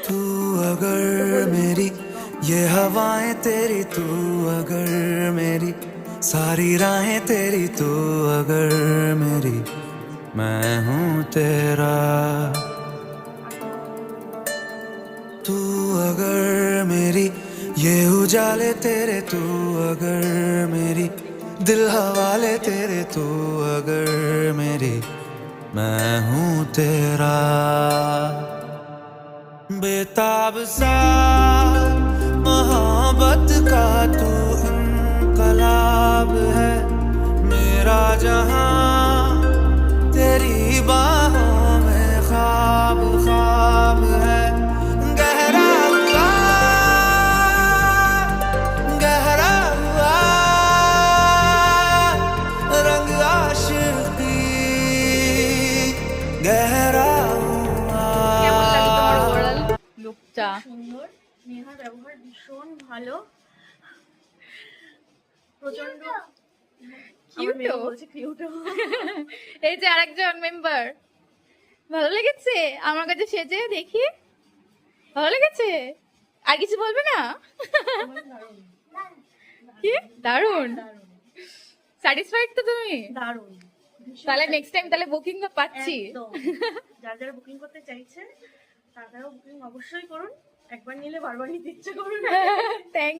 तू अगर मेरी ये हवाएं तेरी, तू अगर मेरी सारी राहें तेरी, तू अगर मेरी मैं हूँ तेरा। तू अगर मेरी ये उजाले तेरे, तू अगर मेरी दिल हवाले तेरे, तू अगर मेरी मैं हूँ तेरा। बेताब सा मोहब्बत का तू इनकलाब है, मेरा जहां तेरी बाहों में ख्वाब ख्वाब है। गहरा हुआ, गहरा हुआ रंग आशिकी, गहरा কেমন লাগে তোমার ওভারঅল লুকটা? সুন্দর, নেহার ব্যবহার ভীষণ ভালো, প্রচন্ড কিউট বলছে কিউট। এই যে আরেকজন মেম্বার, ভালো লেগেছে আমার কাছে সেজে? দেখি ভালো লেগেছে, আর কিছু বলবে না? কি দারুণ, স্যাটিসফাইড তো তুমি? দারুণ, তাহলে নেক্সট টাইম তাহলে বুকিং তো পাচ্ছি। একদম। যারা যারা বুকিং করতে চাইছে তারাও বুকিং অবশ্যই করুন, একবার নিলে বারবার নিতে ইচ্ছে করুন। থ্যাংক